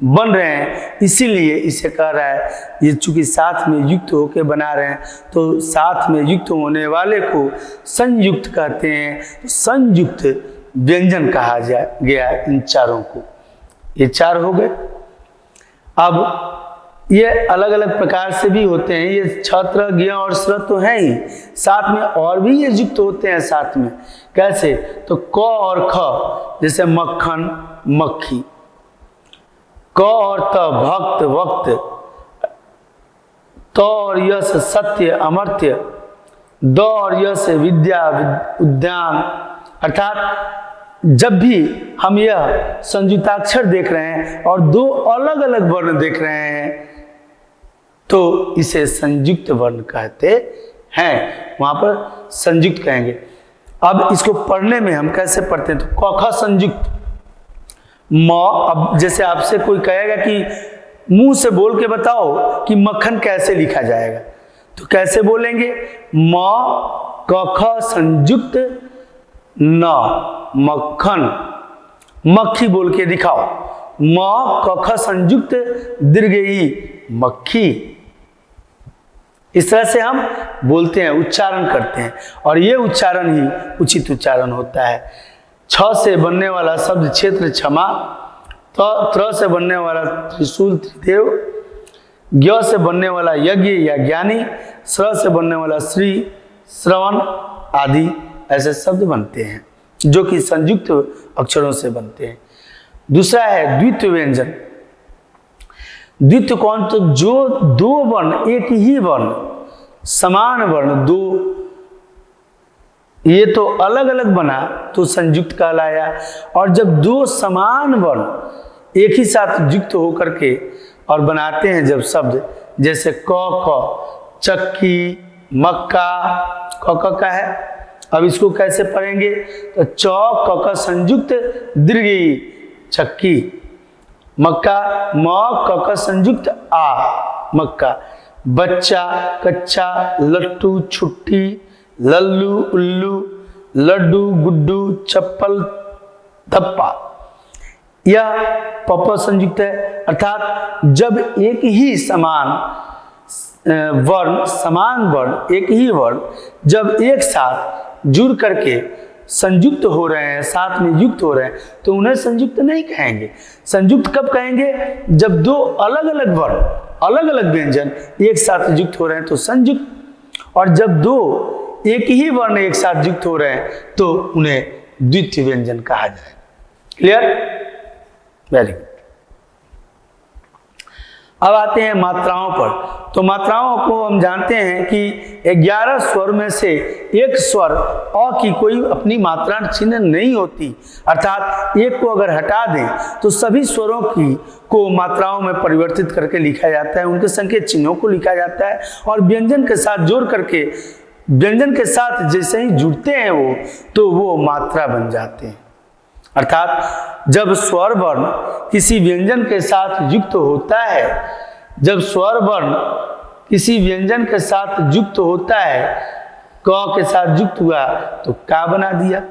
बन रहे हैं, इसीलिए इसे कह रहा है ये चूंकि साथ में युक्त होकर बना रहे हैं तो साथ में युक्त होने वाले को संयुक्त कहते हैं। तो संयुक्त व्यंजन कहा गया इन चारों को। ये चार हो गए। अब ये अलग अलग प्रकार से भी होते हैं, ये छत्र ज्ञ और स्र तो है ही, साथ में और भी ये युक्त होते हैं साथ में। कैसे? तो क और ख, जैसे मक्खन मक्खी, क और त भक्त वक्त, त और य से सत्य अमर्त्य, द और य से विद्या उद्यान। अर्थात जब भी हम यह संयुक्ताक्षर देख रहे हैं और दो अलग अलग वर्ण देख रहे हैं तो इसे संयुक्त वर्ण कहते हैं, वहां पर संयुक्त कहेंगे। अब इसको पढ़ने में हम कैसे पढ़ते हैं? तो क ख संयुक्त म। अब जैसे आपसे कोई कहेगा कि मुंह से बोल के बताओ कि मक्खन कैसे लिखा जाएगा, तो कैसे बोलेंगे? म क ख संयुक्त न मक्खन, मक्खी बोल के दिखाओ। म क ख संयुक्त दीर्घ ई मक्खी। इस तरह से हम बोलते हैं, उच्चारण करते हैं, और ये उच्चारण ही उचित उच्चारण होता है। छ से बनने वाला शब्द क्षेत्र क्षमा, त्र से बनने वाला त्रिशूल त्रिदेव, ज्ञ से बनने वाला यज्ञ या ज्ञानी, स्र से बनने वाला श्री श्रवण आदि ऐसे शब्द बनते हैं जो कि संयुक्त अक्षरों से बनते हैं। दूसरा है द्वित्व व्यंजन। द्वित्व कौन? तो जो दो वर्ण, एक ही वर्ण, समान वर्ण दो, ये तो अलग अलग बना तो संयुक्त कहलाया। और जब दो समान वर्ण एक ही साथ युक्त होकर के और बनाते हैं जब शब्द, जैसे क क चक्की मक्का, क का है। अब इसको कैसे पढ़ेंगे? तो च क क संयुक्त दीर्घ ई चक्की, मक्का म क क संयुक्त आ मक्का, बच्चा कच्चा, लट्टू छुट्टी, लल्लू उल्लू, लड्डू गुड्डू, चप्पल धप्पा। यह पप संयुक्त है। अर्थात जब एक ही समान वर्ण, समान वर्ण, एक ही वर्ण जब एक साथ जुड़ करके संयुक्त हो रहे हैं, साथ में युक्त हो रहे हैं, तो उन्हें संयुक्त नहीं कहेंगे। संयुक्त कब कहेंगे? जब दो अलग अलग वर्ण, अलग अलग व्यंजन एक साथ युक्त हो रहे हैं तो संयुक्त, और जब दो एक ही वर्ण एक साथ युक्त हो रहे हैं तो उन्हें द्वितीय व्यंजन कहा जाए। क्लियर? Very good. अब आते हैं मात्राओं पर। तो मात्राओं को हम जानते हैं कि 11 स्वर में से एक स्वर अ की कोई अपनी मात्रा चिन्ह नहीं होती। अर्थात एक को अगर हटा दें तो सभी स्वरों की को मात्राओं में परिवर्तित करके लिखा जाता है, उनके संकेत चिन्हों को लिखा जाता है, और व्यंजन के साथ जोड़ करके, व्यंजन के साथ जैसे ही जुड़ते हैं वो, तो वो मात्रा बन जाते हैं। अर्थात जब स्वर वर्ण किसी व्यंजन के साथ युक्त होता है, जब स्वर वर्ण किसी व्यंजन के साथ युक्त होता है, क के साथ युक्त हुआ तो का बना दिया,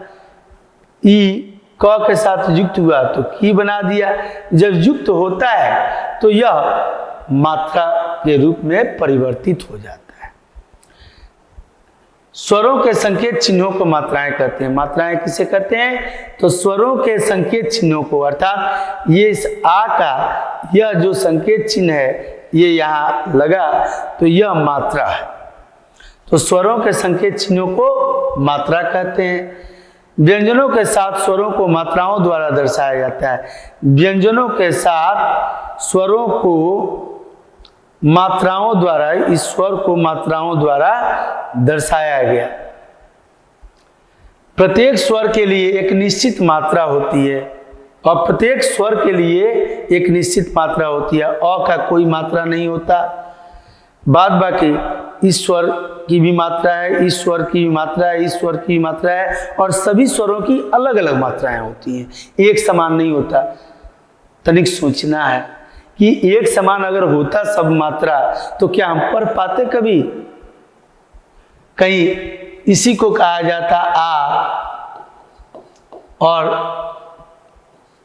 ई क के साथ युक्त हुआ तो की बना दिया। जब युक्त होता है तो यह मात्रा के रूप में परिवर्तित हो जाता है। स्वरों के संकेत चिन्हों को मात्राएं कहते हैं। मात्राएं किसे कहते हैं? तो स्वरों के संकेत चिन्हों को। अर्थात ये इस आ का यह जो संकेत चिन्ह है ये यहाँ लगा तो यह मात्रा है। तो स्वरों के संकेत चिन्हों को मात्रा कहते हैं। व्यंजनों के साथ स्वरों को मात्राओं द्वारा दर्शाया जाता है। व्यंजनों के साथ स्वरों को मात्राओं द्वारा, इस स्वर को मात्राओं द्वारा दर्शाया गया। प्रत्येक स्वर के लिए एक निश्चित मात्रा होती है और प्रत्येक स्वर के लिए एक निश्चित मात्रा होती है। अ का कोई मात्रा नहीं होता। बाद बाकी इस स्वर की भी मात्रा है, इस स्वर की भी मात्रा है, इस स्वर की भी मात्रा है, और सभी स्वरों की अलग अलग मात्राएं होती हैं, एक समान नहीं होता। तनिक सोचना है कि एक समान अगर होता सब मात्रा तो क्या हम पढ़ पाते? कभी कहीं इसी को कहा जाता आ और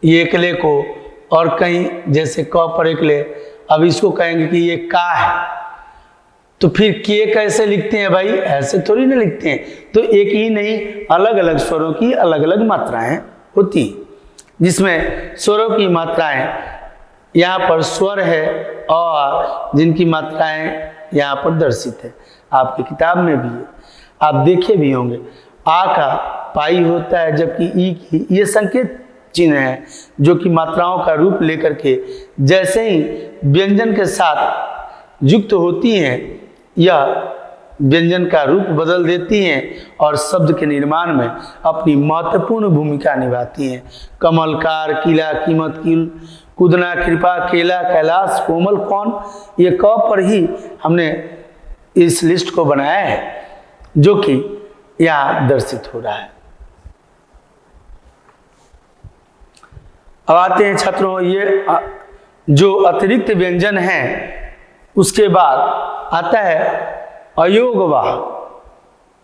ये एकले को, और कहीं जैसे क पर एकले, अब इसको कहेंगे कि ये का है, तो फिर के कैसे लिखते हैं भाई? ऐसे थोड़ी ना लिखते हैं। तो एक ही नहीं, अलग अलग स्वरों की अलग अलग मात्राएं होती, जिसमें स्वरों की मात्राएं यहाँ पर स्वर है और जिनकी मात्राएं यहाँ पर दर्शित है, आपकी किताब में भी है, आप देखे भी होंगे। आ का पाई होता है, जबकि ई की ये संकेत चिन्ह है जो कि मात्राओं का रूप लेकर के जैसे ही व्यंजन के साथ युक्त होती हैं, यह व्यंजन का रूप बदल देती हैं और शब्द के निर्माण में अपनी महत्वपूर्ण भूमिका निभाती हैं। कमलकार, किला, कीमत, किल, कुदना, कृपा, केला, कैलाश, कोमल, कौन, ये क पर ही हमने इस लिस्ट को बनाया है जो कि यहाँ दर्शित हो रहा है। अब आते हैं छात्रों, ये जो अतिरिक्त व्यंजन हैं उसके बाद आता है अयोगवाह।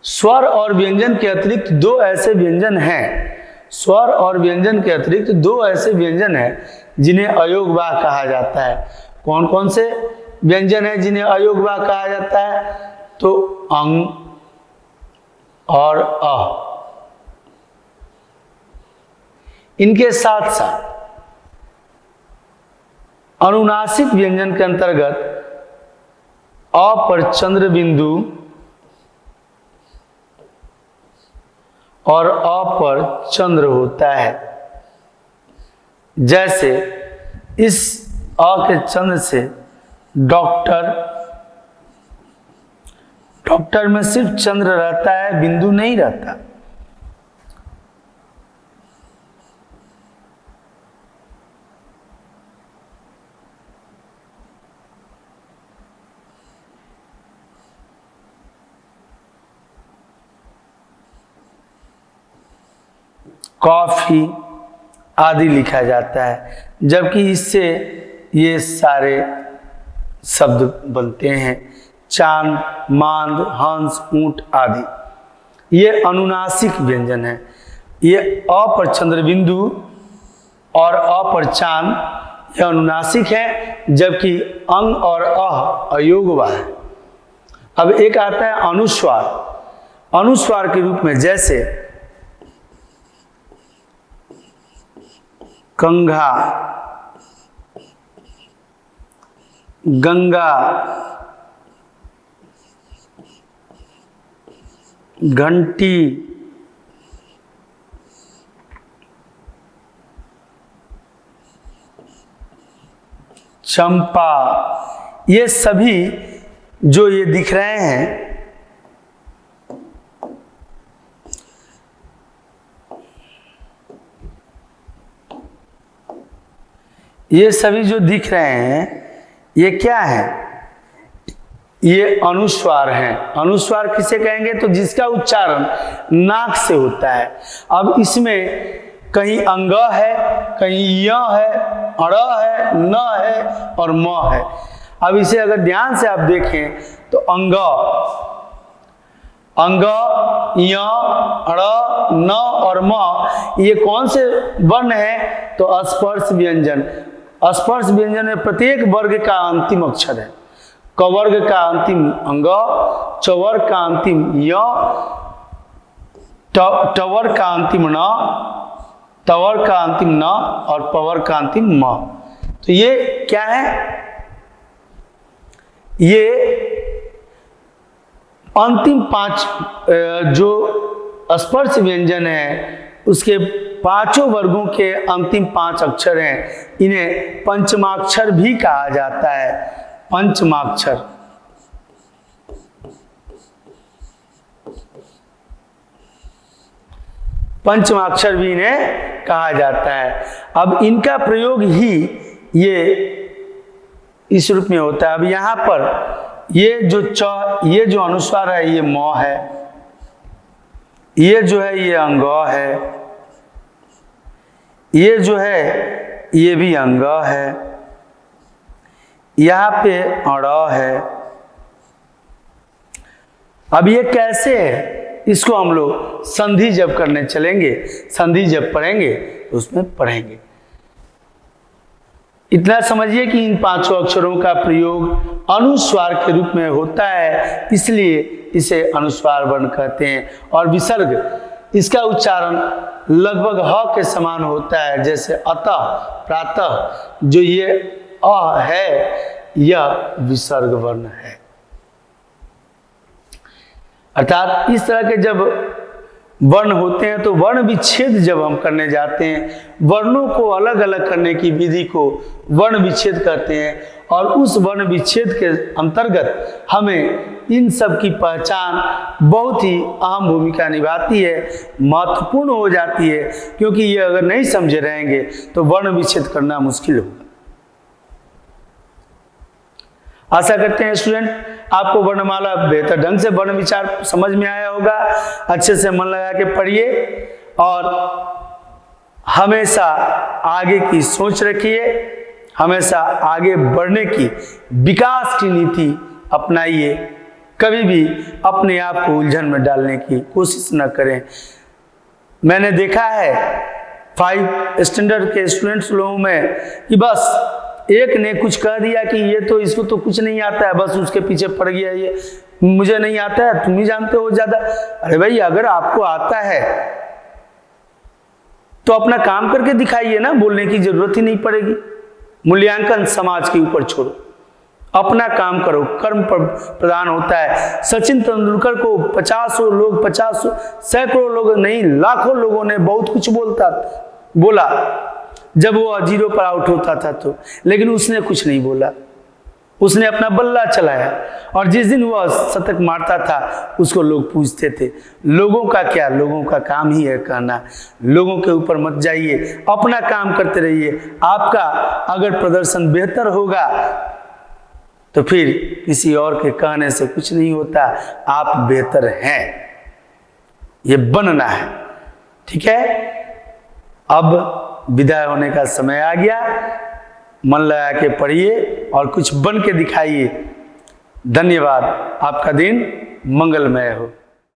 स्वर और व्यंजन के अतिरिक्त दो ऐसे व्यंजन हैं, स्वर और व्यंजन के अतिरिक्त दो ऐसे व्यंजन हैं जिन्हें अयोगवाह कहा जाता है। कौन कौन से व्यंजन हैं जिन्हें अयोगवाह कहा जाता है? तो अंग और अ। इनके साथ साथ अनुनासिक व्यंजन के अंतर्गत अ पर चंद्र बिंदु और अ पर चंद्र होता है। जैसे इस अ के चंद्र से डॉक्टर, डॉक्टर में सिर्फ चंद्र रहता है, बिंदु नहीं रहता। कॉफी आदि लिखा जाता है, जबकि इससे ये सारे शब्द बनते हैं। चांद, मांद, हंस, ऊंट आदि ये अनुनासिक व्यंजन है। ये अ पर चंद्र बिंदु और अ पर चांद यह अनुनासिक है, जबकि अंग और अयोगवाह है। अब एक आता है अनुस्वार। अनुस्वार के रूप में जैसे कंघा, गंगा, घंटी, चंपा, ये सभी जो ये दिख रहे हैं ये सभी जो दिख रहे हैं ये क्या है? ये अनुस्वार हैं। अनुस्वार किसे कहेंगे? तो जिसका उच्चारण नाक से होता है। अब इसमें कहीं अंग है, कहीं य है, अड़ है, न है और म है। अब इसे अगर ध्यान से आप देखें तो अंग, अंग, य, अड़, न और म ये कौन से वर्ण है? तो स्पर्श व्यंजन। स्पर्श व्यंजन में प्रत्येक वर्ग का अंतिम अक्षर है। क वर्ग का अंतिम अंग, च वर्ग का अंतिम य, ट वर्ग का अंतिम न, त वर्ग का अंतिम न और प वर्ग का अंतिम म। तो ये क्या है? ये अंतिम पांच जो स्पर्श व्यंजन है उसके पांचों वर्गों के अंतिम पांच अक्षर हैं। इन्हें पंचमाक्षर भी कहा जाता है। पंचमाक्षर। पंचमाक्षर भी इन्हें कहा जाता है। अब इनका प्रयोग ही ये इस रूप में होता है। अब यहां पर ये जो ये जो अनुस्वार है ये म है, ये जो है ये अंग है, ये जो है ये भी अंग है, यहाँ पे अड़ है, अब ये कैसे है, इसको हम लोग संधि जब करने चलेंगे, संधि जब पढ़ेंगे तो उसमें पढ़ेंगे। इतना समझिए कि इन 5 अक्षरों का प्रयोग अनुस्वार के रूप में होता है, इसलिए इसे अनुस्वार वर्ण कहते हैं। और विसर्ग, इसका उच्चारण लगभग ह के समान होता है, जैसे अतः, प्रातः, जो ये अ है यह विसर्ग वर्ण है। अर्थात इस तरह के जब वर्ण होते हैं तो वर्ण विच्छेद जब हम करने जाते हैं, वर्णों को अलग अलग करने की विधि को वर्ण विच्छेद कहते हैं। और उस वर्ण विच्छेद के अंतर्गत हमें इन सब की पहचान बहुत ही अहम भूमिका निभाती है, महत्वपूर्ण हो जाती है, क्योंकि ये अगर नहीं समझे रहेंगे तो वर्ण विच्छेद करना मुश्किल होगा। आशा करते हैं स्टूडेंट आपको वर्णमाला बेहतर ढंग से वर्ण विचार समझ में आया होगा। अच्छे से मन लगा के पढ़िए और हमेशा आगे की सोच रखिए, हमेशा आगे बढ़ने की, विकास की नीति अपनाइए। कभी भी अपने आप को उलझन में डालने की कोशिश न करें। मैंने देखा है 5 स्टैंडर्ड के स्टूडेंट्स लोगों में कि बस एक ने कुछ कह दिया कि ये तो इसको तो कुछ नहीं आता है, बस उसके पीछे पड़ गया, ये मुझे नहीं आता है, तुम ही जानते हो ज्यादा। अरे भाई, अगर आपको आता है तो अपना काम करके दिखाइए ना, बोलने की जरूरत ही नहीं पड़ेगी। मूल्यांकन समाज के ऊपर छोड़ो, अपना काम करो, कर्म प्रधान होता है। सचिन तेंदुलकर को 50 सैकड़ों लोग नहीं, लाखों लोगों ने बहुत कुछ बोला जब वो 0 पर आउट होता था तो, लेकिन उसने कुछ नहीं बोला, उसने अपना बल्ला चलाया। और जिस दिन वह शतक मारता था उसको लोग पूछते थे। लोगों का क्या, लोगों का काम ही है कहना। लोगों के ऊपर मत जाइए, अपना काम करते रहिए। आपका अगर प्रदर्शन बेहतर होगा तो फिर किसी और के कहने से कुछ नहीं होता, आप बेहतर हैं, ये बनना है। ठीक है, अब विदाई होने का समय आ गया। मन लगा के पढ़िए और कुछ बन के दिखाइए। धन्यवाद। आपका दिन मंगलमय हो।